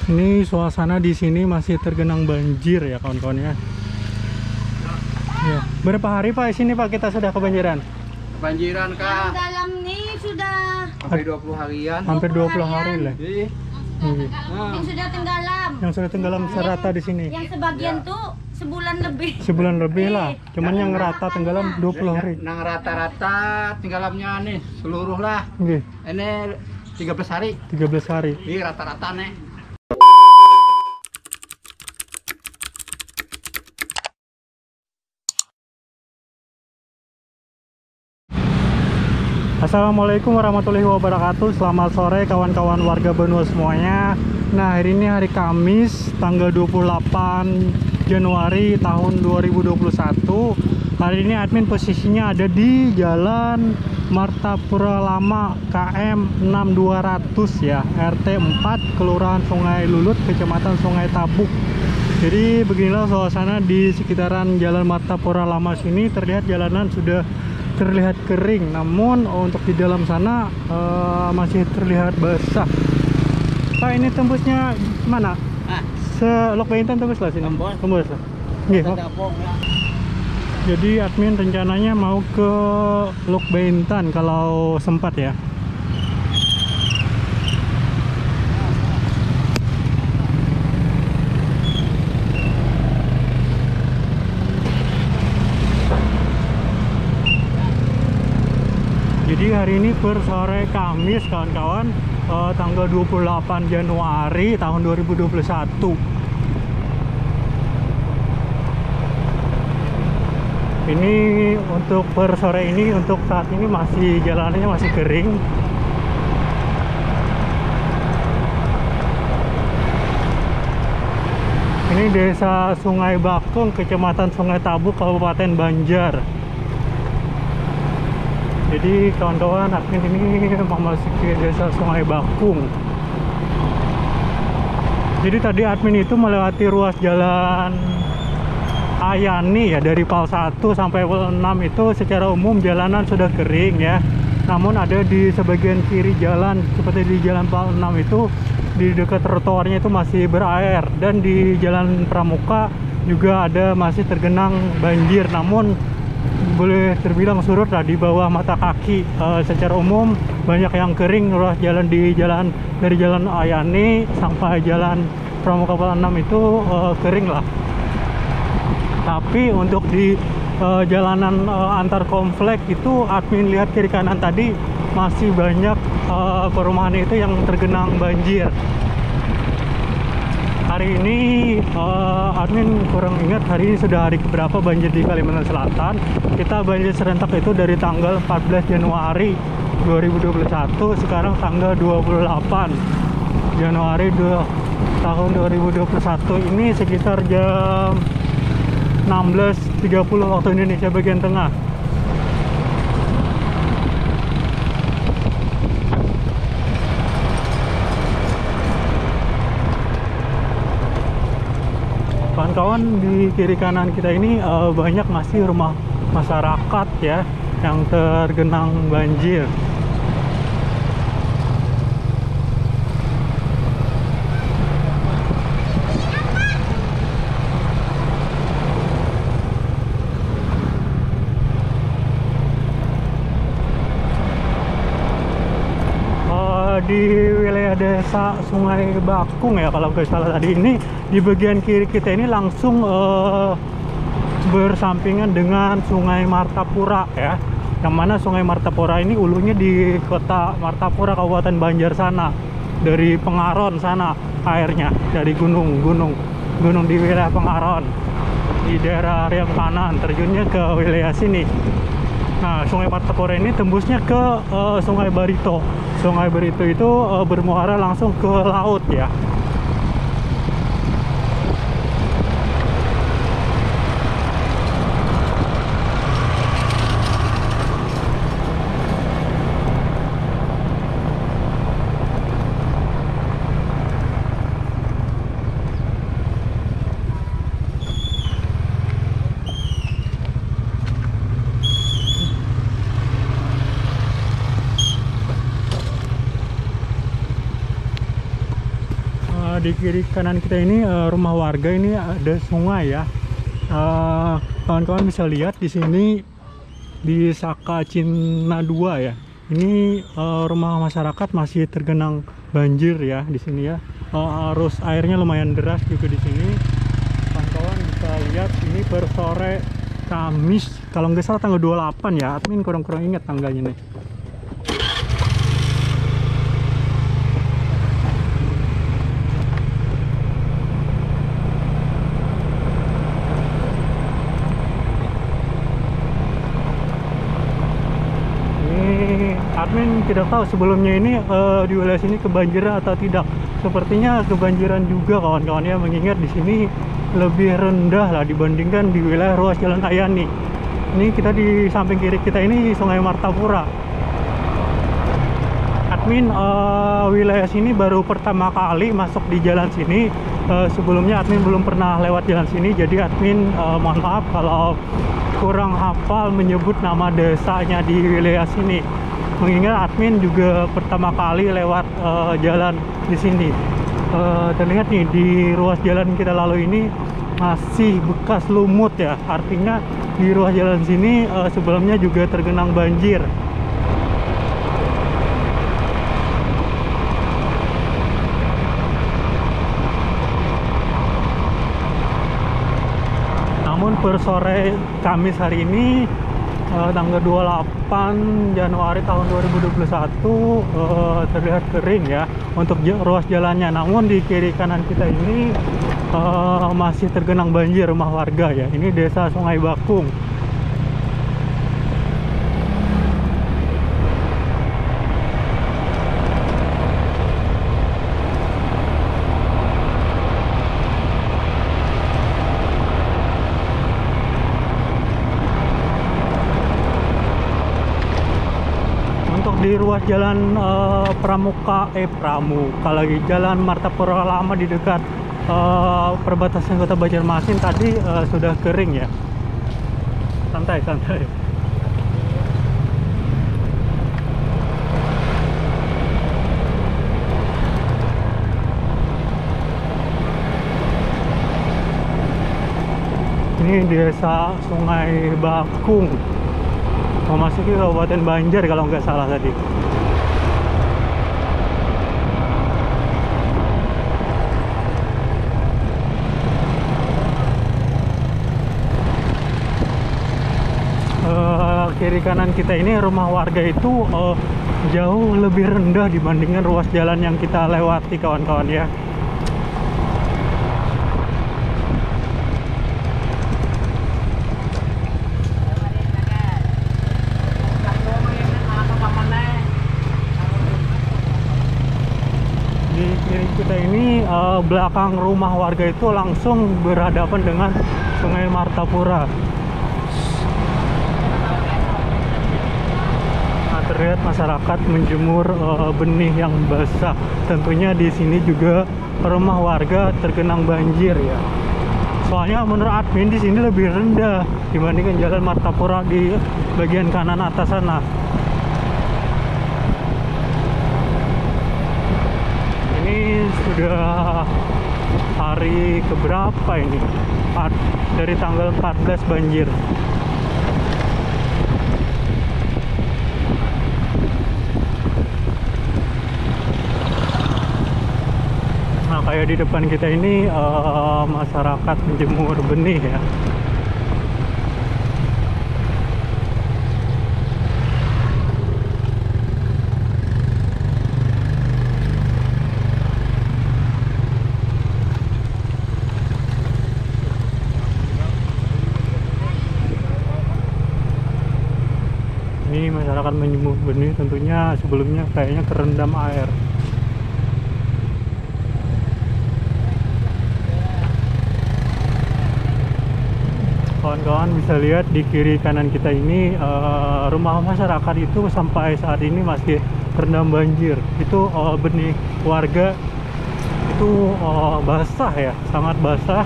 Ini suasana di sini masih tergenang banjir ya kawan-kawan ya. Ya. Berapa hari Pak di sini Pak kita sudah kebanjiran? Kebanjiran Kak. Yang dalam nih sudah Hampir 20 harian. Hampir 20 hari lah. Iya. Iya. yang sudah tenggelam. Yang sudah tenggelam serata di sini. Yang sebagian tuh sebulan lebih. Sebulan lebih lah. Cuman yang rata tenggelam 20 hari. Nang rata-rata tenggelamnya nih seluruh lah. Oke. Ini 13 hari. 13 hari. Iya rata-rata nih. Assalamualaikum warahmatullahi wabarakatuh. Selamat sore kawan-kawan warga Benua semuanya. Nah, hari ini hari Kamis tanggal 28 Januari tahun 2021. Hari ini admin posisinya ada di Jalan Martapura Lama KM 6200 ya, RT 4 Kelurahan Sungai Lulut, Kecamatan Sungai Tabuk. Jadi beginilah suasana di sekitaran Jalan Martapura Lama sini. Terlihat jalanan sudah terlihat kering, namun untuk di dalam sana masih terlihat basah. Pak, ini tembusnya mana? Selok Baintan tembus lah sini. Tembus lah. Nggih, jadi admin rencananya mau ke Lok Baintan kalau sempat ya. Jadi hari ini per sore Kamis kawan-kawan, tanggal 28 Januari tahun 2021. Ini untuk per sore ini, untuk saat ini masih jalanannya masih kering. Ini Desa Sungai Bakung, Kecamatan Sungai Tabuk, Kabupaten Banjar. Jadi kawan-kawan, admin ini memasuki Desa Sungai Bakung. Jadi tadi admin itu melewati ruas jalan Ayani ya, dari PAL 1 sampai PAL 6 itu secara umum jalanan sudah kering ya. Namun ada di sebagian kiri jalan, seperti di jalan PAL 6 itu, di dekat trotoarnya itu masih berair, dan di jalan Pramuka juga ada masih tergenang banjir, namun boleh terbilang surut lah di bawah mata kaki. Secara umum banyak yang kering, ruas jalan di jalan dari jalan Ayani sampai jalan Pramuka PAL 6 itu kering lah. Tapi untuk di jalanan antar komplek itu admin lihat kiri kanan tadi masih banyak perumahan itu yang tergenang banjir. Hari ini admin kurang ingat hari ini sudah hari keberapa banjir di Kalimantan Selatan. Kita banjir serentak itu dari tanggal 14 Januari 2021, sekarang tanggal 28 Januari tahun 2021. Ini sekitar jam 16.30 waktu Indonesia bagian tengah. Kawan-kawan, di kiri kanan kita ini banyak masih rumah masyarakat ya yang tergenang banjir. Di wilayah Desa Sungai Bakung ya kalau nggak salah tadi, ini di bagian kiri kita ini langsung bersampingan dengan Sungai Martapura ya, yang mana Sungai Martapura ini ulunya di kota Martapura, Kabupaten Banjar sana, dari Pengaron sana airnya, dari gunung di wilayah Pengaron, di daerah Riam kanan terjunnya ke wilayah sini. Nah, Sungai Martapura ini tembusnya ke Sungai Barito. Sungai Barito itu bermuara langsung ke laut ya. di kiri kanan kita ini rumah warga, ini ada sungai ya. Kawan-kawan bisa lihat di sini di Saka Cina 2 ya. Ini rumah masyarakat masih tergenang banjir ya di sini ya. Arus airnya lumayan deras juga di sini. Kawan-kawan bisa lihat ini per sore Kamis, kalau nggak salah tanggal 28 ya. Admin kurang-kurang ingat tanggalnya nih. Admin tidak tahu sebelumnya ini di wilayah sini kebanjiran atau tidak. Sepertinya kebanjiran juga kawan-kawan ya, mengingat di sini lebih rendah lah dibandingkan di wilayah ruas Jalan Ayani. Ini kita di samping kiri kita ini Sungai Martapura. Admin wilayah sini baru pertama kali masuk di jalan sini. Sebelumnya admin belum pernah lewat jalan sini, jadi admin mohon maaf kalau kurang hafal menyebut nama desanya di wilayah sini. Mengingat admin juga pertama kali lewat jalan di sini. Terlihat nih di ruas jalan kita lalu ini masih bekas lumut ya. Artinya di ruas jalan sini sebelumnya juga tergenang banjir. Namun per sore Kamis hari ini tanggal 28 Januari tahun 2021 terlihat kering ya untuk ruas jalannya. Namun di kiri kanan kita ini masih tergenang banjir rumah warga ya. Ini desa Sungai Bakung. Di ruas jalan Pramuka lagi Jalan Martapura Lama di dekat perbatasan Kota Banjarmasin tadi sudah kering ya. Santai. Ini desa Sungai Bakung, memasuki Kabupaten Banjar kalau nggak salah tadi. Kiri kanan kita ini rumah warga itu jauh lebih rendah dibandingkan ruas jalan yang kita lewati kawan-kawan ya. Di kiri kita ini belakang rumah warga itu langsung berhadapan dengan Sungai Martapura. Nah, terlihat masyarakat menjemur benih yang basah. Tentunya di sini juga rumah warga tergenang banjir ya. Soalnya menurut admin di sini lebih rendah dibandingkan Jalan Martapura di bagian kanan atas sana. Sudah hari keberapa ini? Dari tanggal 14 banjir. Nah, kayak di depan kita ini masyarakat menjemur benih ya. Ini masyarakat menjemur benih, tentunya sebelumnya kayaknya terendam air. Kawan-kawan bisa lihat di kiri kanan kita ini rumah masyarakat itu sampai saat ini masih terendam banjir. Itu benih warga itu basah ya, sangat basah,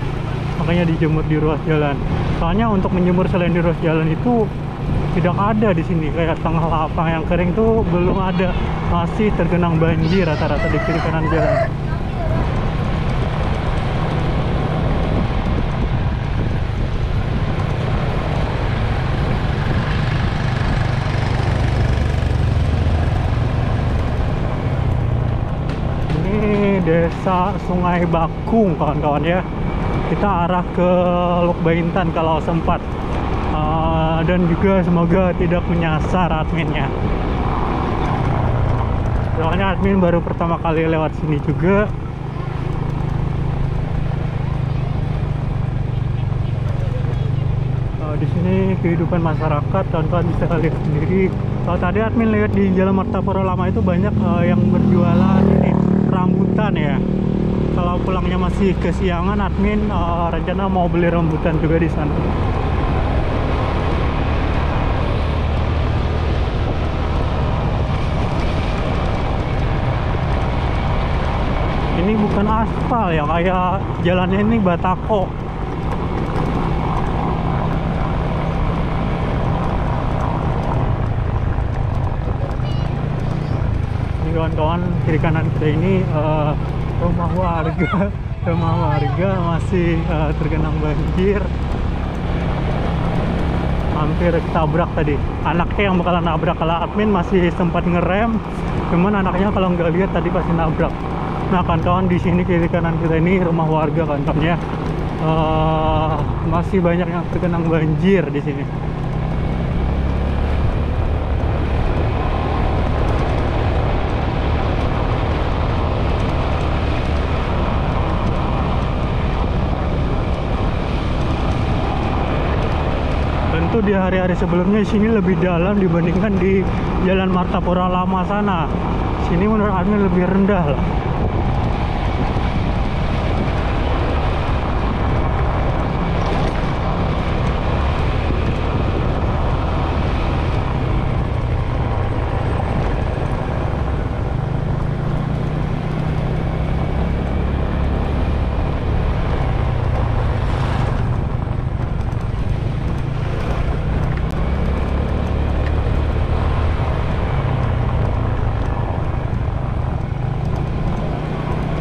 makanya dijemur di ruas jalan. Soalnya untuk menjemur selain di ruas jalan itu tidak ada di sini, kayak tengah lapang yang kering tuh belum ada, masih tergenang banjir rata-rata di kiri kanan jalan. desa Sungai Bakung kawan-kawan ya. Kita arah ke Lok Baintan kalau sempat. Dan juga semoga tidak menyasar adminnya. Soalnya admin baru pertama kali lewat sini juga. Di sini kehidupan masyarakat, kawan-kawan bisa lihat sendiri. Kalau tadi admin lihat di Jalan Martapura Lama itu banyak yang berjualan ini rambutan ya. Kalau pulangnya masih kesiangan, admin rencana mau beli rambutan juga di sana. Ini bukan aspal ya, kayak jalannya ini batako. Kawan-kawan, kiri kanan kita ini rumah warga masih tergenang banjir, hampir ketabrak tadi. Anaknya yang bakalan nabrak, kalau admin masih sempat ngerem, cuman anaknya kalau nggak lihat tadi pasti nabrak. Nah kawan-kawan, di sini kiri kanan kita ini rumah warga kawan-kawan ya, masih banyak yang tergenang banjir di sini. Tentu di hari-hari sebelumnya sini lebih dalam dibandingkan di Jalan Martapura Lama sana. Sini menurut admin lebih rendah lah.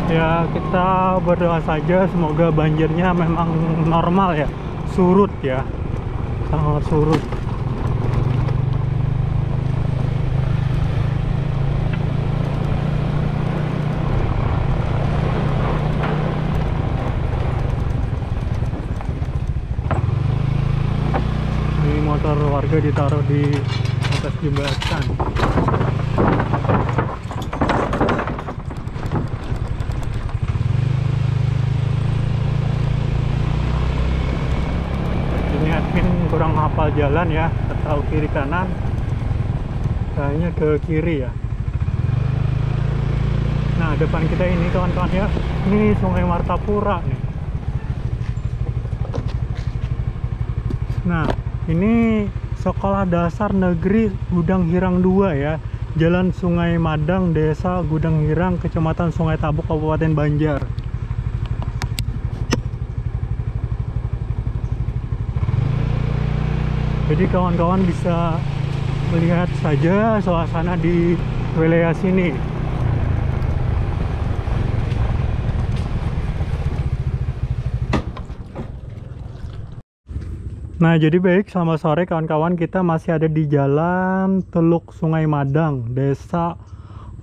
Ya kita berdoa saja semoga banjirnya memang normal ya, surut ya, sangat surut. Ini motor warga ditaruh di atas jembatan. Kurang hafal jalan ya, atau kiri kanan, kayaknya ke kiri ya. Nah depan kita ini kawan-kawan ya, ini Sungai Martapura nih. Nah ini Sekolah Dasar Negeri Gudang Hirang 2 ya, Jalan Sungai Madang, Desa Gudang Hirang, Kecamatan Sungai Tabuk, Kabupaten Banjar. Jadi kawan-kawan bisa melihat saja suasana di wilayah sini. Nah jadi baik, selamat sore kawan-kawan, kita masih ada di Jalan Teluk Sungai Madang, Desa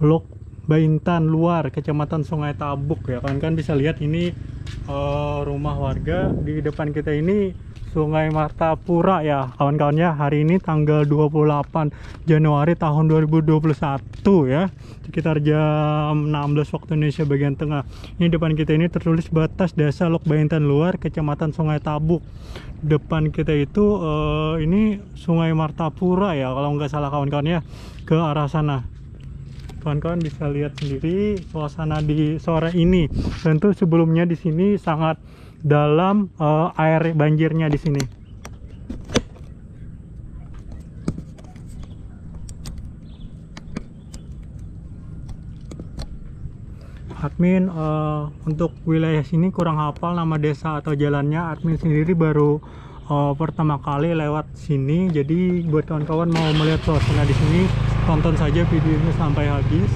Lok Baintan Luar, Kecamatan Sungai Tabuk ya. Kawan-kawan bisa lihat ini rumah warga. Di depan kita ini Sungai Martapura ya kawan-kawan ya. Hari ini tanggal 28 Januari tahun 2021 ya, sekitar jam 16 waktu Indonesia bagian tengah. Ini depan kita ini tertulis batas Desa Lok Baintan Luar, Kecamatan Sungai Tabuk. Depan kita itu ini Sungai Martapura ya kalau nggak salah kawan-kawan ya, ke arah sana. Kawan-kawan bisa lihat sendiri suasana di sore ini. Tentu sebelumnya di sini sangat dalam air banjirnya di sini. Admin untuk wilayah sini kurang hafal nama desa atau jalannya. Admin sendiri baru pertama kali lewat sini. Jadi buat kawan-kawan mau melihat suasana di sini, tonton saja video ini sampai habis.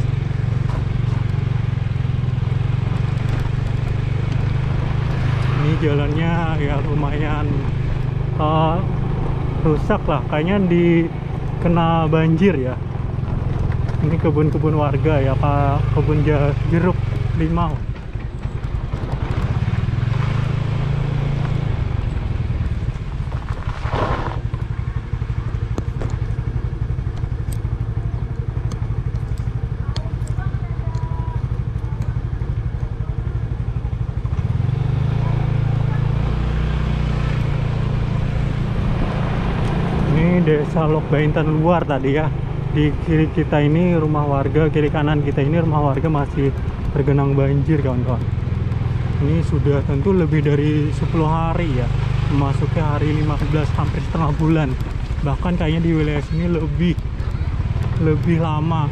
Ini jalannya ya lumayan rusak lah, kayaknya dikena banjir ya. Ini kebun-kebun warga ya, kebun jeruk limau. Desa Lok Baintan luar tadi ya. Di kiri kita ini rumah warga, kiri kanan kita ini rumah warga masih tergenang banjir kawan-kawan. Ini sudah tentu lebih dari 10 hari ya, memasuki hari 15, hampir setengah bulan. Bahkan kayaknya di wilayah sini lebih lama.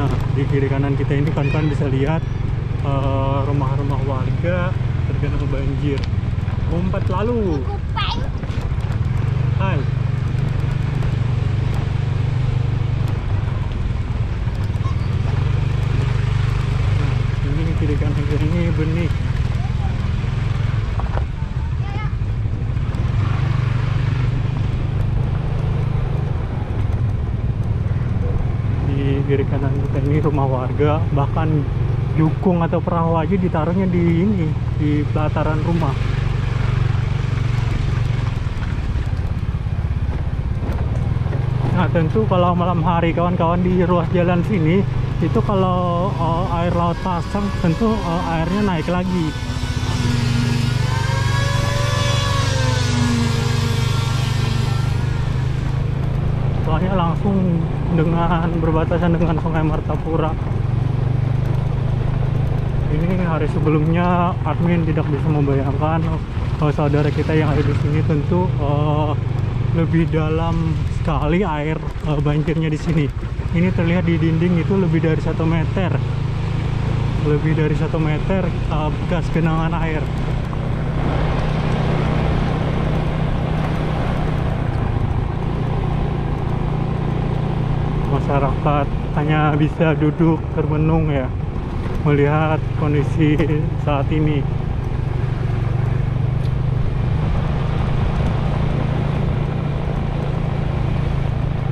Nah, di kiri kanan kita ini kawan-kawan bisa lihat rumah-rumah warga tergenang banjir. Umpat lalu. Hai. Nah, ini kiri kanan kita ini benih. Di kiri kanan kita ini rumah warga, bahkan jukung atau perahu aja ditaruhnya di ini, di pelataran rumah. Nah, tentu kalau malam hari kawan-kawan di ruas jalan sini itu kalau air laut pasang, tentu airnya naik lagi. Soalnya langsung dengan berbatasan dengan Sungai Martapura. Ini hari sebelumnya admin tidak bisa membayangkan saudara kita yang ada di sini tentu lebih dalam sekali air banjirnya di sini. Ini terlihat di dinding itu lebih dari 1 meter, bekas genangan air. Masyarakat hanya bisa duduk termenung ya, melihat kondisi saat ini.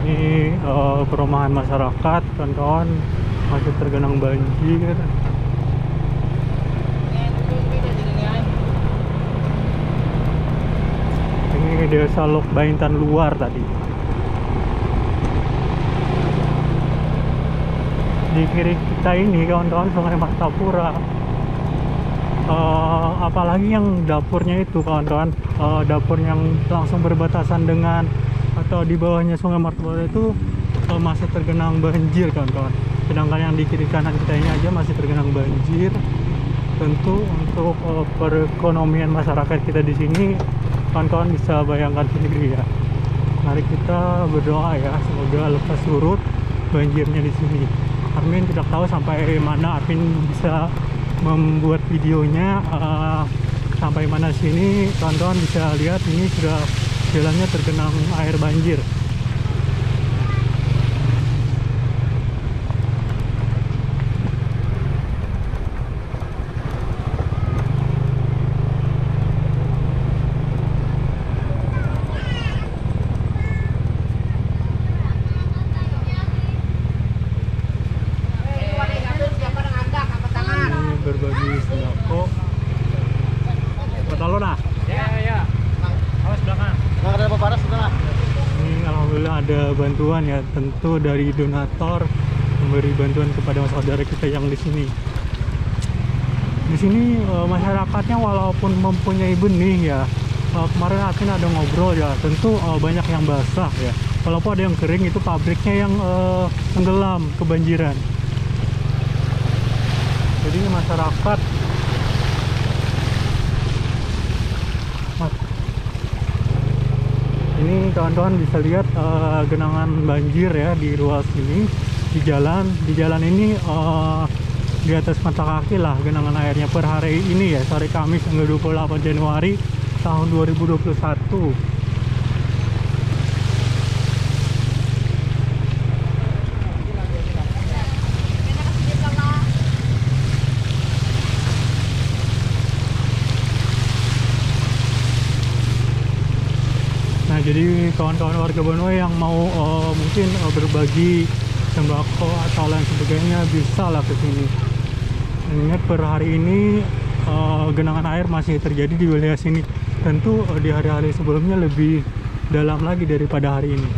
Ini perumahan masyarakat, kawan-kawan, masih tergenang banjir. Ini Desa Lok Baintan luar tadi. Di kiri kita ini kawan-kawan Sungai Martapura. Apalagi yang dapurnya itu kawan-kawan, dapur yang langsung berbatasan dengan atau di bawahnya Sungai Martapura itu masih tergenang banjir kawan-kawan. Sedangkan yang di kiri kanan kita ini aja masih tergenang banjir. Tentu untuk perekonomian masyarakat kita di sini kawan-kawan bisa bayangkan sendiri ya. Mari kita berdoa ya, semoga lekas surut banjirnya di sini. Armin tidak tahu sampai mana Armin bisa membuat videonya, sampai mana sini kawan-kawan bisa lihat ini sudah jalannya tergenang air banjir. Berbagi sembako. Betul nah? Ya. Awas belakang. Ada apa panas setelah? Ini alhamdulillah ada bantuan ya, tentu dari donator memberi bantuan kepada saudara kita yang di sini. Di sini masyarakatnya walaupun mempunyai benih ya, kemarin Atin ada ngobrol ya, tentu banyak yang basah ya. Walaupun ada yang kering, itu pabriknya yang tenggelam, kebanjiran. Jadi masyarakat ini kawan-kawan bisa lihat genangan banjir ya di ruas ini, di jalan ini di atas mata kaki lah genangan airnya per hari ini ya, sore Kamis tanggal 28 Januari tahun 2021. Nah, jadi kawan-kawan warga Banua yang mau mungkin berbagi sembako atau lain sebagainya bisa lah ke sini. Ingat per hari ini genangan air masih terjadi di wilayah sini. Tentu di hari-hari sebelumnya lebih dalam lagi daripada hari ini.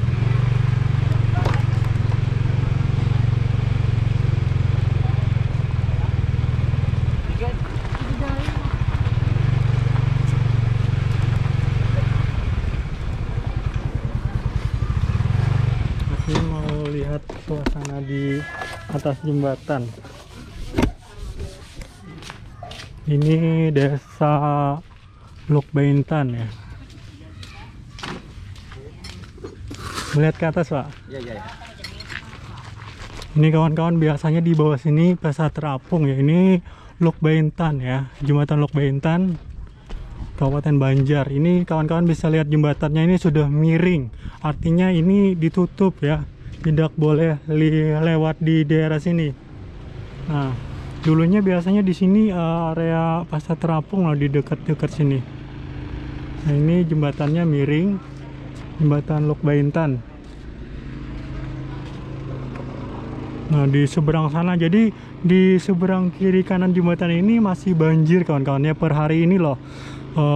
atas jembatan. Ini desa Lok Baintan ya. Melihat ke atas, Pak. Iya, iya. Ini kawan-kawan, biasanya di bawah sini pasar terapung ya. Ini Lok Baintan ya, jembatan Lok Baintan, Kabupaten Banjar. Ini kawan-kawan bisa lihat jembatannya ini sudah miring. Artinya ini ditutup ya. Tidak boleh lewat di daerah sini. Nah, dulunya biasanya di sini area pasar terapung loh, di dekat-dekat sini. Nah, ini jembatannya miring, jembatan Lok Baintan. Nah, di seberang sana, jadi di seberang kiri kanan jembatan ini masih banjir kawan-kawan ya, per hari ini loh.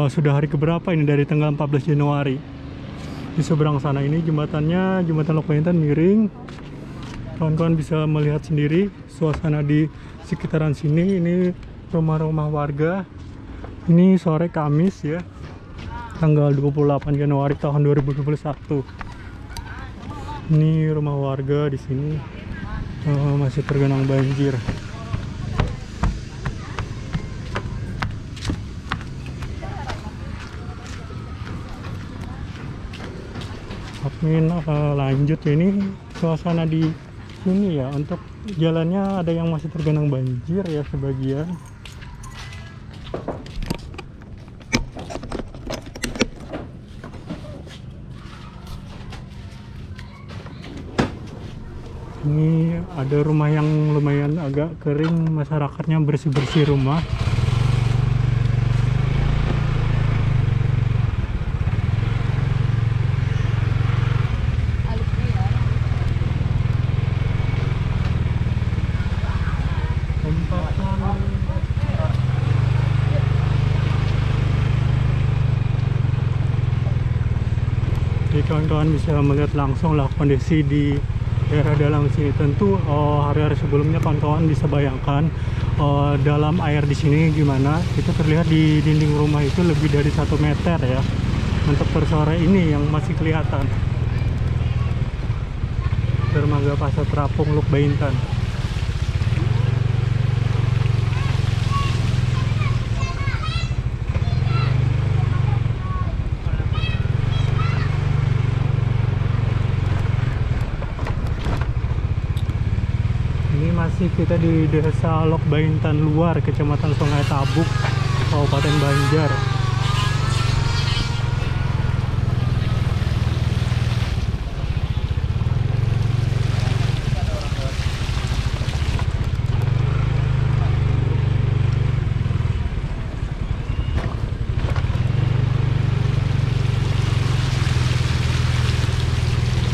Sudah hari keberapa ini, dari tanggal 14 Januari. Di seberang sana ini jembatannya, jembatan Lok Baintan miring. Kawan-kawan bisa melihat sendiri suasana di sekitaran sini. Ini rumah-rumah warga. Ini sore Kamis ya, tanggal 28 Januari tahun 2021. Ini rumah warga di sini masih tergenang banjir. Admin lanjut ya, ini suasana di sini ya. Untuk jalannya ada yang masih tergenang banjir ya sebagian. Ini ada rumah yang lumayan agak kering, masyarakatnya bersih-bersih rumah. Jadi kawan-kawan bisa melihat langsung lah kondisi di daerah dalam sini. Tentu hari-hari sebelumnya kawan-kawan bisa bayangkan dalam air di sini gimana. Itu terlihat di dinding rumah itu lebih dari 1 meter ya. Untuk per sore ini yang masih kelihatan. Dermaga Pasar Terapung Lok Baintan. Masih kita di desa Lok Baintan Luar, Kecamatan Sungai Tabuk, Kabupaten Banjar.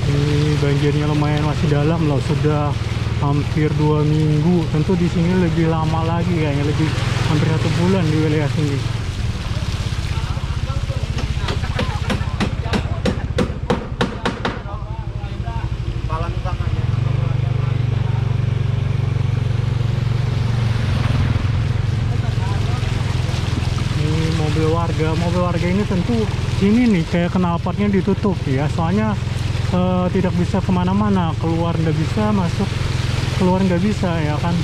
Ini banjirnya lumayan masih dalam loh, sudah hampir 2 minggu. Tentu di sini lebih lama lagi kayaknya, lebih hampir 1 bulan di wilayah sini. Ini mobil warga ini tentu sini nih kayak knalpotnya ditutup ya, soalnya tidak bisa kemana-mana, keluar nggak bisa, masuk keluar nggak bisa ya kan.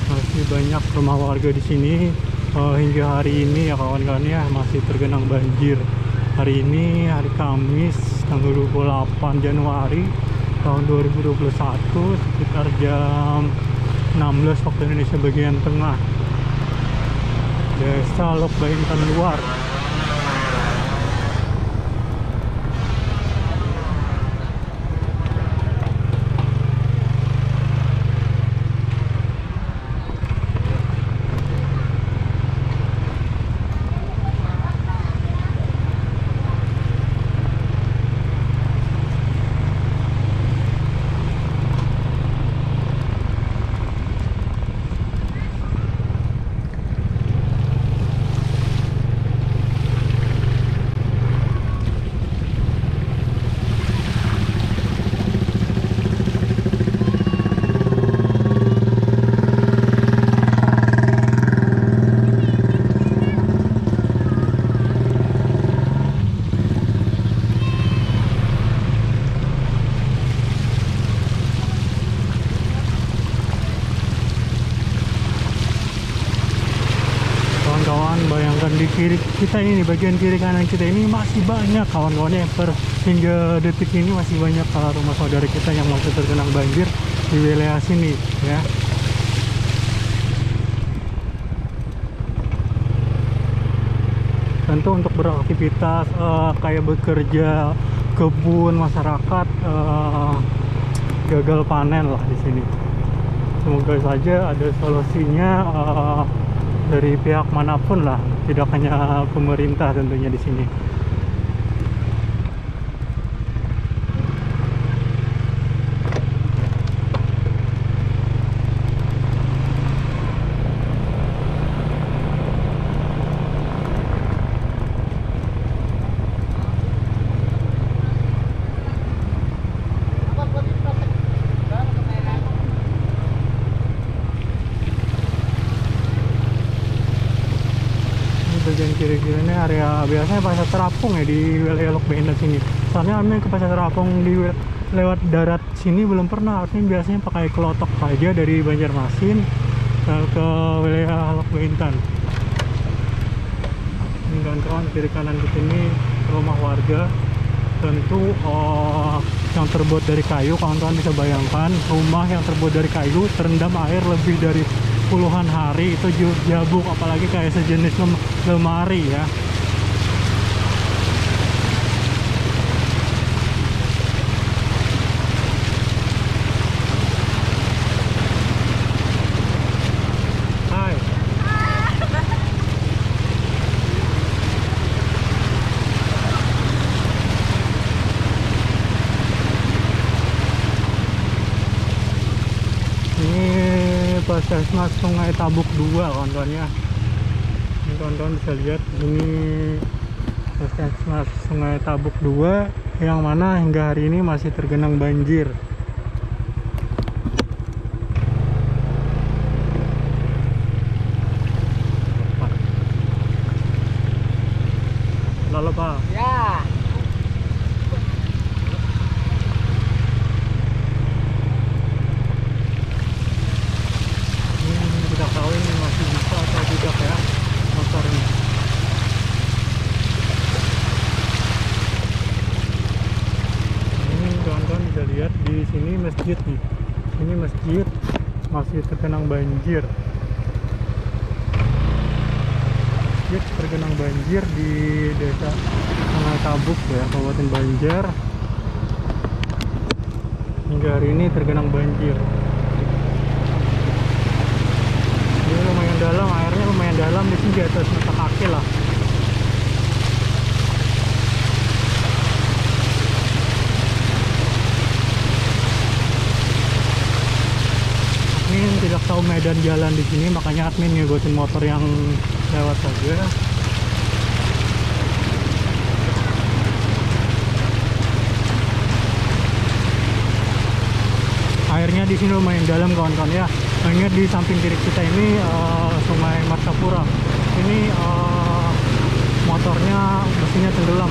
Masih banyak rumah warga di sini hingga hari ini ya kawan-kawan ya, masih tergenang banjir. Hari ini hari Kamis tanggal 28 Januari tahun 2021 sekitar jam 16 waktu Indonesia bagian tengah. Desa Lok Baintan Luar. kawan-kawan, bayangkan di kiri kita ini, bagian kiri kanan kita ini masih banyak kawan-kawannya, hingga detik ini masih banyak rumah saudara kita yang masih tergenang banjir di wilayah sini ya. Tentu untuk beraktivitas kayak bekerja, kebun, masyarakat gagal panen lah di sini. Semoga saja ada solusinya dari pihak manapun lah, tidak hanya pemerintah tentunya di sini. Bagian kiri-kiri ini area biasanya pasar terapung ya di wilayah Lok Baintan sini. Soalnya kami ke pasar terapung lewat darat sini belum pernah. Artinya biasanya pakai kelotok aja dari Banjarmasin ke wilayah Lok Baintan. Ini kawan-kawan, kiri kanan kita ini rumah warga. Tentu yang terbuat dari kayu, kawan-kawan bisa bayangkan rumah yang terbuat dari kayu terendam air lebih dari puluhan hari, itu jabuk, apalagi kayak sejenis lemari ya. Hai. Puskesmas Sungai Tabuk 2 kawan-kawan ya. Ini kawan-kawan bisa lihat, ini Puskesmas Sungai Tabuk 2 yang mana hingga hari ini masih tergenang banjir. Lalu Pak. Ya. Tidak tahu ini masih bisa atau tidak ya motornya. Ini kawan-kawan bisa lihat di sini masjid nih. Ini masjid masih tergenang banjir. Masjid tergenang banjir di desa Sungai Tabuk ya, Kabupaten Banjar. Hingga hari ini tergenang banjir. Ini lumayan dalam, airnya lumayan dalam, di sini di atas mata kaki lah. Admin tidak tahu medan jalan di sini, makanya admin ngegotin motor yang lewat saja. Airnya di sini lumayan dalam kawan-kawan ya. Ingat di samping kiri kita ini Sungai Martapura. Ini motornya mesinnya tenggelam.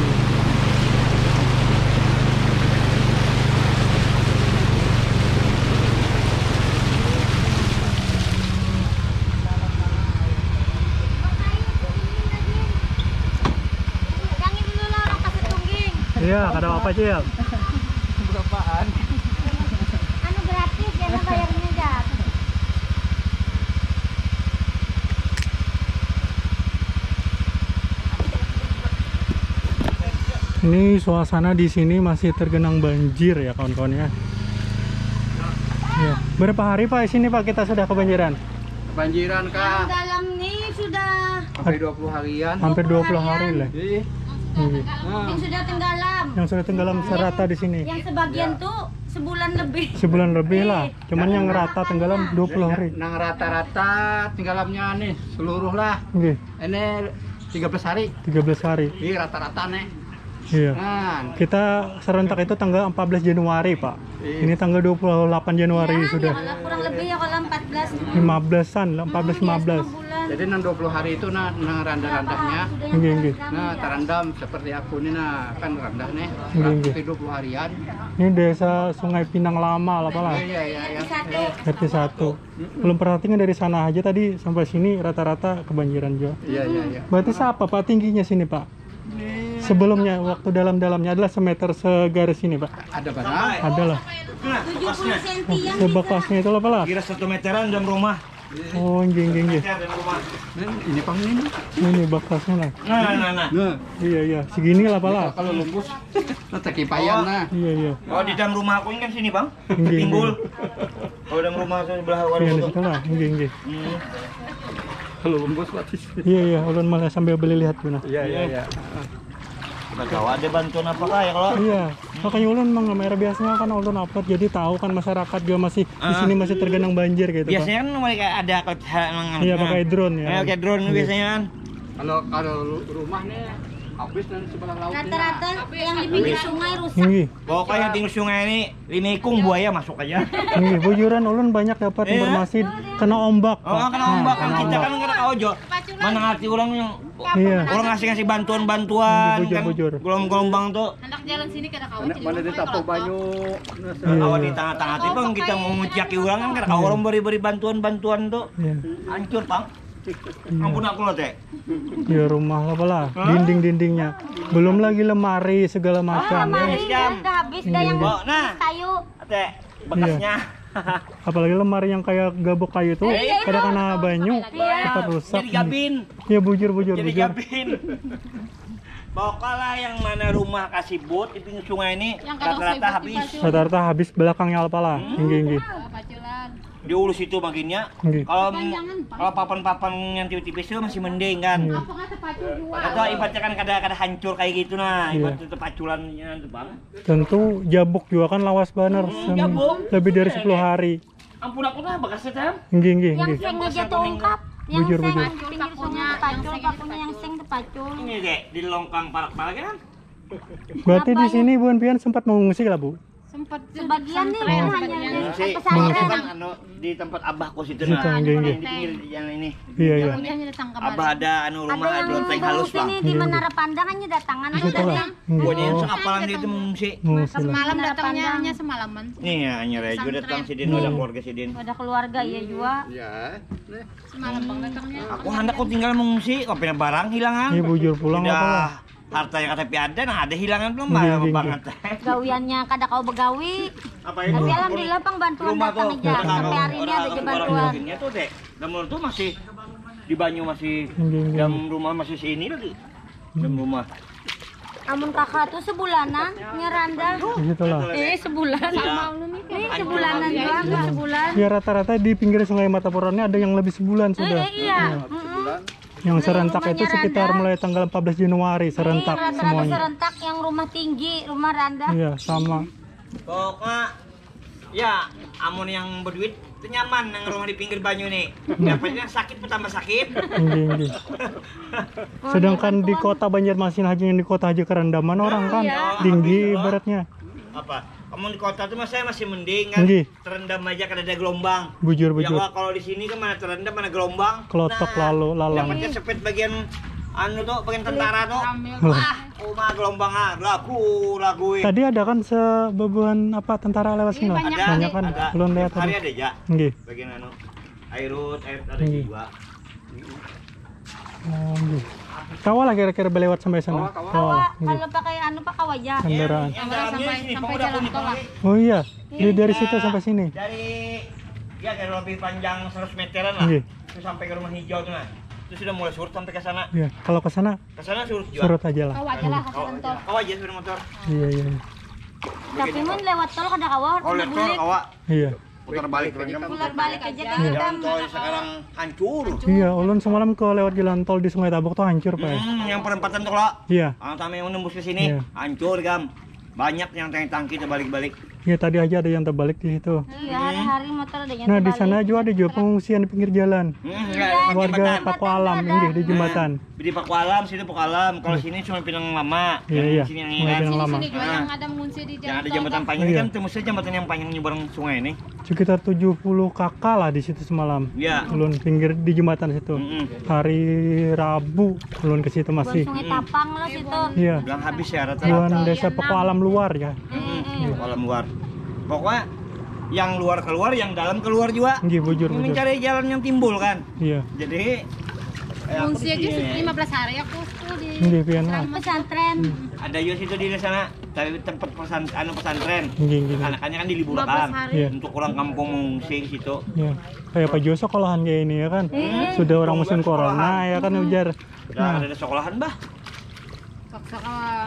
Pegangin dulu lah orang kasih tungging. Iya, ada apa aja ya? Berapaan? Anu gratis, jangan bayarnya Jat. Ini suasana di sini masih tergenang banjir ya kawan-kawan ya. Ya. Berapa hari Pak di sini Pak kita sudah kebanjiran? Kebanjiran Yang Kak. dalam nih sudah Sampai 20 harian. Hampir 20 hari lah. Ih. Iya. yang sudah tenggelam. Yang sudah tenggelam serata di sini. Yang sebagian tuh sebulan lebih. Sebulan lebih lah. Cuman yang rata tenggelam 20 hari. Nang rata-rata tinggalamnya nih seluruh lah. Oke. Ini 13 hari. 13 hari. Ini rata-rata nih. Iya. Nah, Kita serentak itu tanggal 14 Januari, Pak. Iya. Ini tanggal 28 Januari Ya, sudah. kalau kurang lebih ya kalau 14 15-an, 14-15. bulan. Jadi 20 hari itu randa-randahnya. Nggih, nggih. Nah, terendam seperti aku ini kan rendah nih. Nggih, nggih. 20 harian. Ini desa Sungai Pinang Lama lah Pak. Iya. RT 1. Belum perhatikan dari sana aja tadi sampai sini rata-rata kebanjiran juga. Iya. Berarti siapa Pak tingginya sini Pak? Sebelumnya waktu dalam-dalamnya adalah semeter segaris ini Pak. Ada banyak. Adalah. 70 cm Sebekasnya itu lah Pak lah. Kira 1 meteran dalam rumah. Oh, nggih. Dalam rumah. Ini pang ini. Ini bekasnya lah. Nah. Nah, Iya. Segini lah Pak lah. kalau lumpus, letak kipayan nah. Iya. Oh, di dalam rumah aku ini kan sini, Bang. Nggih, Pinggul. Kalau dalam rumah saya sebelah Iya, di warung. situ lah. Nggih. Kalau lumpus batis. Iya. Ulun malah sambil beli lihat tuh nah. Iya. Nggak tahu ada bantuan apa ya kalau. Iya, makanya ulun memang merah biasanya kan ulun upload jadi tahu kan masyarakat juga masih di sini masih tergenang banjir gitu Pak. Biasanya kan mereka ada Iya pakai drone ya. Pakai drone biasanya kan. Kalau rumah nih habis dan sebelah laut. rata-rata yang di pinggir sungai rusak. Nggih. Pokoknya di sungai ini limikung buaya masuk aja. Nggih, bujuran ulun banyak dapat Iya. informasi kena ombak. Oh, Pak. kena ombak kan kena kita ombak. kan nggak tahu jo. Mana ngerti orang yang Iya. orang ngasih bantuan-bantuan kan. Bujur. Gelombang tuh. Anak jalan sini kada kawan. Mana di tapu banyu. Iya. Awal di tengah-tengah itu bang kita mau ngucaki orang kan karena orang beri bantuan-bantuan tuh Iya. hancur bang. Ampun aku loh teh. Ya rumah lah Pak. Dinding-dindingnya. Belum lagi lemari segala macam. Lemari udah habis dah yang Bawa, nah. kayu. Teh bekasnya. Apalagi lemari yang kayak gabok kayu tuh kadang kena banyu cepat rusak. Jadi gabin. Ya bujur. Jadi gabin. Pokoknya yang mana rumah kasih bot di pinggir sungai ini rata-rata habis. Rata-rata habis belakangnya Alpala. Nggih. Di ulus itu makinnya. Nggih. Kalau papan-papan yang tipis-tipis itu masih mending kan. Atau ibaratnya kan kada hancur kayak gitu nah, Iya. ibarat itu paculannya tuh bang. Tentu jabuk juga kan lawas banar jabuk. lebih dari 10 hari. Ampun aku lah bekasnya tem. Nggih. Yang seng aja tuh ungkap. Yang Bujur. seng pinggir sungai pacul, pakunya yang seng tuh pacul. Ini deh di longkang parak-parak kan. Berarti di sini Bu Pian sempat mengungsi lah Bu? Sempat sebagian nih hanya Si pesantren. kan anu di tempat abahku situ Situ, nah. nggih. Di pinggir yang ini. Iya. Abah ada anu Ada rumah yang ada loteng halus mengungsi bang. nih di Menara Pandangannya datangan Di situ lah. Buatnya yang seapalan dia itu mengungsi. Mengungsi lah. Malam datangnya hanya semalaman. Nih ya nyari juga datang si Din ada keluarga si Din. Ada keluarga iya juga. Ya. Semalam bang datangnya. Aku hendak aku tinggal mengungsi, kok punya barang hilangan. Iya bujur pulang apa lah. Harta yang KTP ada, nah ada hilangan belum Nggih, bayar nggih, banget. Gawiannya kada kau begawi. Apa Tapi alhamdulillah bang bantuan datang aja. Sampai hari ini ada aja bantuan. Ini tuh dek, namun tuh masih di Banyu masih Nggih. dalam rumah masih sini lagi. Dalam rumah. Amun kakak tuh sebulanan nyeranda. Di situ lah. Sebulan sama lu nih. Sebulanan doang sebulan. Ya rata-rata di pinggir Sungai Matapurannya ada yang lebih sebulan sudah. Iya. Yang serentak itu sekitar mulai tanggal 14 Januari serentak Rata-rata semuanya. serentak yang rumah tinggi, rumah rendah. Iya sama. Pokoknya ya amun yang berduit itu nyaman yang rumah di pinggir Banyu nih. Dapatnya sakit bertambah sakit. Nggih. Sedangkan di kota Banjarmasin aja yang di kota aja kerendaman orang kan tinggi ibaratnya. Apa? Amun di kota tuh masih mending kan. Nggih. Terendam aja kada ada gelombang. Bujur. Ya kalau di sini kan mana terendam mana gelombang. Kelotok lalu lalang. Dapatnya sepet bagian anu tuh bagian tentara tuh. Wah, rumah gelombang lagu. Tadi ada kan sebebuan apa tentara lewat sini lah. Banyak kan. Belum lihat Hari tadi. ada ya. Nggih. Bagian anu air ada Nggih. juga. Oh, nggih. Kawal lah kira-kira belewat sampai sana. Kawa, Nggih. kalau pakai anu pak kawaja. Kendaraan. Sampai jalan tol lah. Oh iya. Dari situ sampai sini. Dari lebih panjang 100 meteran lah. Nggih. Terus sampai ke rumah hijau tuh nah. Terus sudah mulai surut sampai ke sana. Iya. Kalau ke sana Ke sana surut juga. surut aja lah. Kawaja lah ke jalan tol. Kau aja sepeda motor. Iya. Tapi mun lewat tol kada kawa, Oh, kada lihat bulik. kawa. Iya. Putar balik lagi. Putar balik aja Jalan tol sekarang hancur. Iya, ulun semalam ke lewat jalan tol di Sungai Tabuk tuh hancur, Pak. Yang perempatan tuh kalau Iya. Tami yang menembus ke sini Iya. hancur gam. Banyak yang tangki terbalik-balik. Iya, tadi aja ada yang terbalik di situ. Iya, hari-hari motor ada yang Nah, di sana juga ada juga pengungsian di pinggir jalan. Enggak, Warga Paku Alam ini di jembatan. Di Paku Alam, situ Paku Alam. Kalau sini cuma Pinang Lama. Iya, iya. Sini yang Mulai kan. Pinang Lama. Sini juga Ah. yang ada mengungsi di Yang jalan ada tol, jembatan Kak. panjang ini Iya. kan tembusnya jembatan yang panjang nyebrang sungai ini. Sekitar 70 kakak lah di situ semalam. Iya. Ulun pinggir di jembatan situ. Hari Rabu ulun ke situ Buan masih. Sungai Tapang lo situ. Iya. Bilang habis ya rata-rata. Buan desa Paku Alam luar ya. Paku Alam luar. Pokoknya yang luar keluar, yang dalam keluar juga. Nggih, bujur bujur. Mencari jalan yang timbul kan. Iya. Jadi Mengungsi aja seperti ini. 15 hari aku tuh di Nggih, pian lah. pesantren. Ada juga situ di sana, tapi tempat pesantren. Nggih, nggih. Anak-anaknya kan di 15 liburkan. hari. Iya. Untuk orang kampung mengungsi ke situ. Iya. Kayak Pak Joso kolahan kayak ini ya kan. Sudah orang musim corona ya kan ujar. Udah ada sekolahan bah.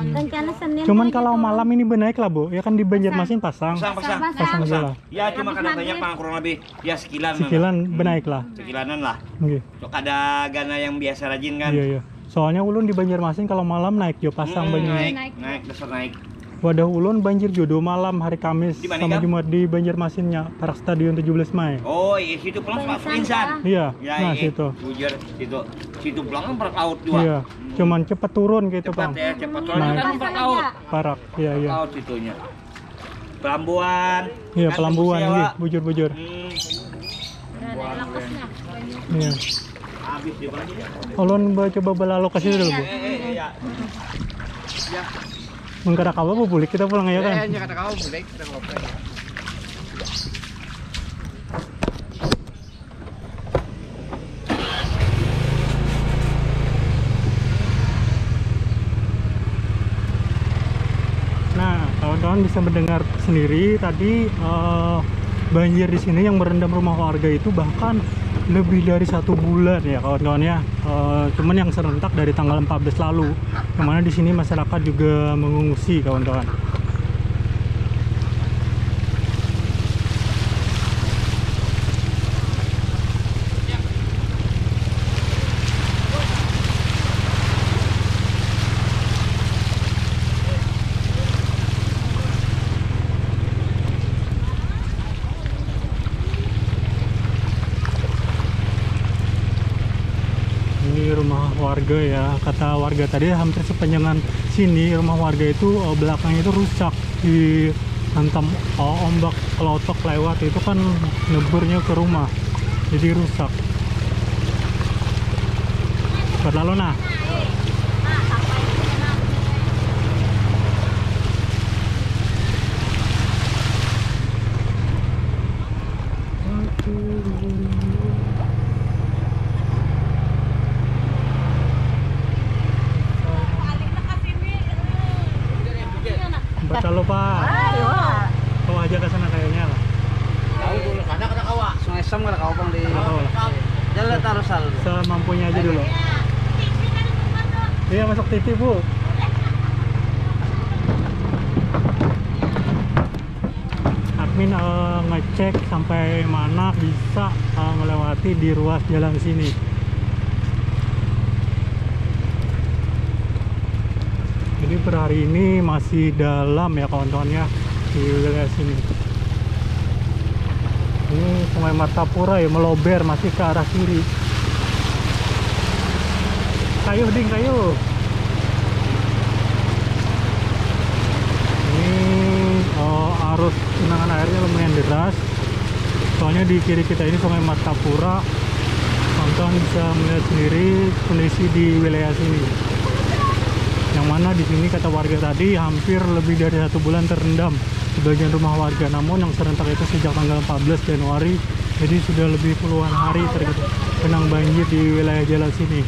Rencana Senin. Cuman kalau malam ini benaik lah Bu, ya kan di Banjarmasin pasang. Pasang aja lah. Ya cuma Habis kadang-kadang maghrib. kurang lebih ya sekilan. Sekilan benaik lah. Sekilanan lah. Nggih. Sok ada gana yang biasa rajin kan. Iya, iya. Soalnya ulun di Banjarmasin kalau malam naik jo pasang banjir. Naik, dasar naik. Wadah ulun banjir jodoh malam hari Kamis Di mana, sama Kang? Jumat di Banjarmasinnya, Perak Stadion 17 Mei. Oh, iya situ pulang Pak Insan. Iya. Ya, Nah, iya. situ. Bujur situ. Situ pulang kan perak laut juga. Iya. Cuman cepet turun gitu, Cepat Bang. ya, cepat soalnya Naik. kan perak laut. Parak. Iya, iya. Laut situnya. Pelambuan. Iya, Kan pelambuan tembus nggih, sewa. bujur-bujur. Iya. Habis di mana dia? Ulun coba bela lokasi dulu, Bu. Iya. Ya. Menggerak apa Bu? Boleh kita pulang ya kan? kata kau boleh kita ngobrol. Nah, kawan-kawan bisa mendengar sendiri tadi banjir di sini yang merendam rumah warga itu bahkan lebih dari 1 bulan ya kawan-kawan ya. Cuman yang serentak dari tanggal 14 lalu, yang mana di sini masyarakat juga mengungsi kawan-kawan. Ini rumah warga ya, kata warga tadi hampir sepanjangan sini rumah warga itu belakangnya itu rusak, dihantam ombak kelotok lewat itu kan neburnya ke rumah, jadi rusak. Berlalu nah. Berlalu Pak. Kau aja ke sana kayaknya lah. Tahu dulu kada kata kau. Sungai Sam kada kau bang di. Oh, Jalan taruh sal. semampunya aja dulu. Iya masuk TV Bu. Admin ngecek sampai mana bisa melewati di ruas jalan sini. Jadi per hari ini masih dalam ya kawan-kawan ya di wilayah sini. Ini Sungai Martapura ya melober masih ke arah kiri. Kayu ding kayu. Ini arus genangan airnya lumayan deras. Soalnya di kiri kita ini Sungai Martapura. Kawan-kawan bisa melihat sendiri kondisi di wilayah sini. Yang mana di sini kata warga tadi hampir lebih dari 1 bulan terendam sebagian rumah warga. Namun yang serentak itu sejak tanggal 14 Januari, jadi sudah lebih puluhan hari tergenang banjir di wilayah jalan sini.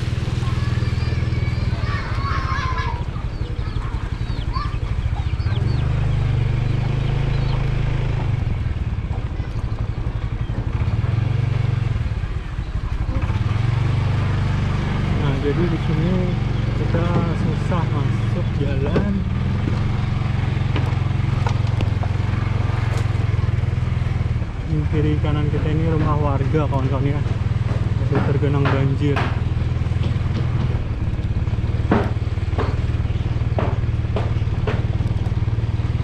Nah, jadi di sini kita susah masuk jalan. Di kiri kanan kita ini rumah warga kawan-kawan ya, masih tergenang banjir.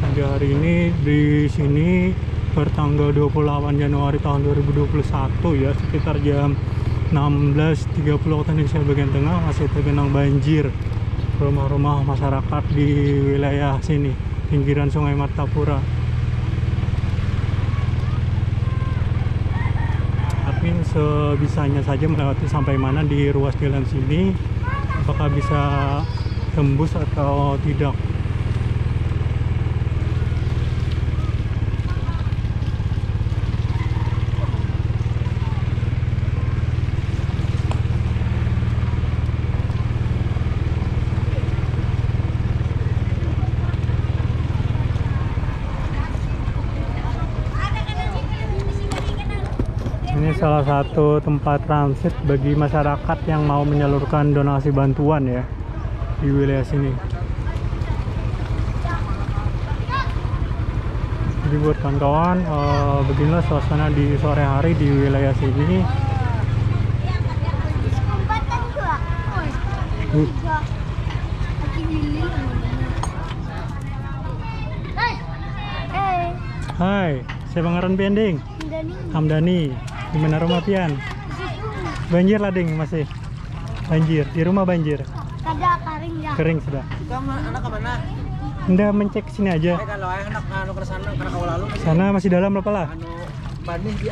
Hingga hari ini di sini bertanggal 28 Januari tahun 2021 ya, sekitar jam 16.30 waktu Indonesia bagian tengah masih tergenang banjir rumah-rumah masyarakat di wilayah sini, pinggiran Sungai Martapura. Tapi sebisanya saja melewati sampai mana di ruas jalan sini, apakah bisa tembus atau tidak. Ini salah satu tempat transit bagi masyarakat yang mau menyalurkan donasi bantuan ya di wilayah sini. Jadi buat kawan-kawan, beginilah suasana di sore hari di wilayah sini. Kesempatan juga. Tiga. Lagi milih. Hai, saya Pangeran Pending, Dani. Hamdani. Gimana rumah pian? Banjir lah ding, masih banjir. Di rumah banjir. Kada kering ya. Kering sudah. Kamu anak kemana? Nda mencek sini aja. Kalau anak anu ke sana karena kau lalu Sana masih dalam apa lah? anu banih di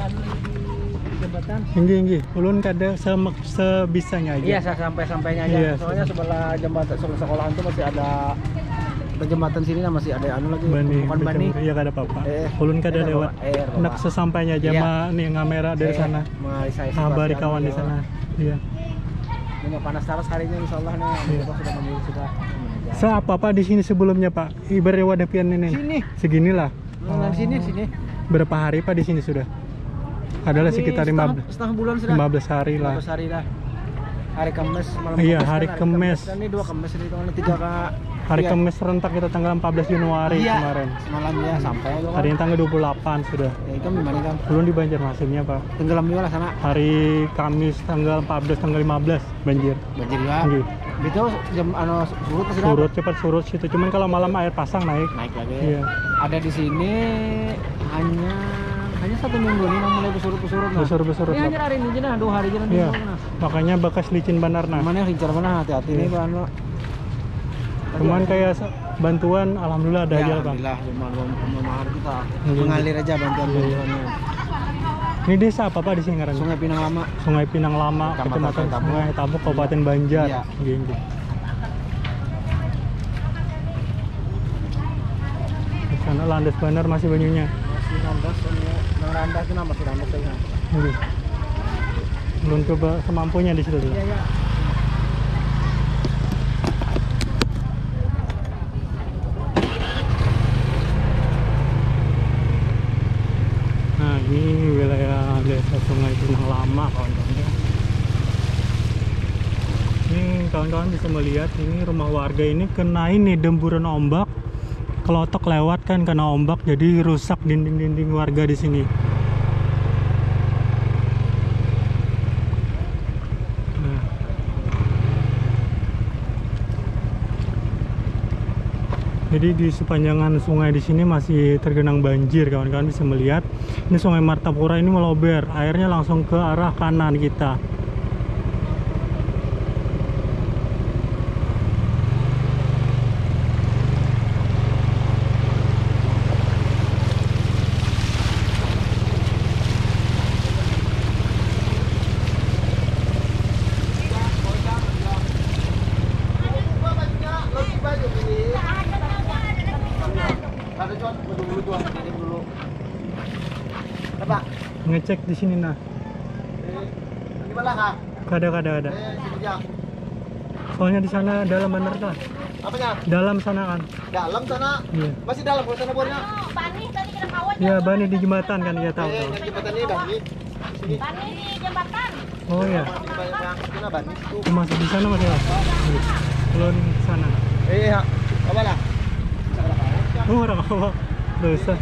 jembatan. Tinggi. Ulun kada sebisanya aja. Iya, sampai-sampainya aja. Iya, Soalnya sebelah jembatan sebelah sekolahan tuh masih ada jembatan sini lah, masih ada anu lagi. Bukan bani. Iya kada apa-apa. Ulun kada lewat. Nak sesampainya aja Iya. nih ngamera dari sana. Kabari kawan di sana. Iya. Ini panas terus harinya insyaallah nih. Iya. Kita sudah memilih sudah. Apa di sini sebelumnya Pak? Ibaratnya wadah pian ini. Sini. Seginilah. Sini. Berapa hari Pak di sini sudah? Adalah Ini sekitar setengah bulan sudah. 15 hari lah. 15 hari dah. Hari Kamis malam. Iya, Kamis hari kan, Kamis. Ini 2 Kamis ini tahun 3 Kak. Hari Iya. Kamis rentak kita tanggal 14 Januari Iya, kemarin. semalam ya sampai itu kan. Hari ini tanggal 28 sudah. Ya, itu gimana kan? Belum di Banjarmasinnya Pak. Tenggelam juga lah sana. Hari Kamis tanggal 14 tanggal 15 banjir. Banjir juga. Iya. Itu jam surut ke sini. Surut cepat surut situ. Cuman kalau malam air pasang naik. Naik lagi. Iya. Ada di sini hanya 1 minggu ini yang mulai bersurut. Nah. Besar-besar. Ini hanya hari ini aja nah, 2 hari aja nanti. Iya. Nah. Makanya bekas licin bandar nah. Mana hincar mana hati-hati Iya. nih Bang. Cuman kayak bantuan alhamdulillah ada Ya, aja lah Bang. alhamdulillah cuma mahar kita. Iya. Mengalir aja bantuan-bantuannya. Ini desa apa Pak di sini ngarannya? Sungai Pinang Lama. Sungai Pinang Lama, Kecamatan Kecamatan Tabuk. Sungai Tabuk, Kabupaten Banjar. Iya. Gini. Di sana landas bener masih banyunya. Masih randas nang randas itu masih randas saya. Ini. Belum coba semampunya di situ dulu. Iya, iya. Nah, ini wilayah desa Sungai Pinang Lama, kawan-kawan. Ini kawan-kawan bisa melihat ini rumah warga ini kena ini demburan ombak. Kelotok lewat kan kena ombak, jadi rusak dinding-dinding warga di sini. Nah. Jadi di sepanjangan sungai di sini masih tergenang banjir, kawan-kawan bisa melihat. Ini Sungai Martapura ini melober, airnya langsung ke arah kanan kita. Apa? Ngecek di sini nah. Gimana Kak? Ada. Soalnya di sana dalam bener dah. Apanya? Dalam sana kan. Dalam sana. Iya. Masih dalam sana bornya. Bani tadi kena kawan. Iya, Bani di jembatan kan dia tahu. Yang jembatan ini Bani. Sini. Bani di jembatan. Oh iya. Yang Bani itu. Masih di sana masih lah. Belum di sana. Iya. Apa lah? Oh, orang apa? Dosa.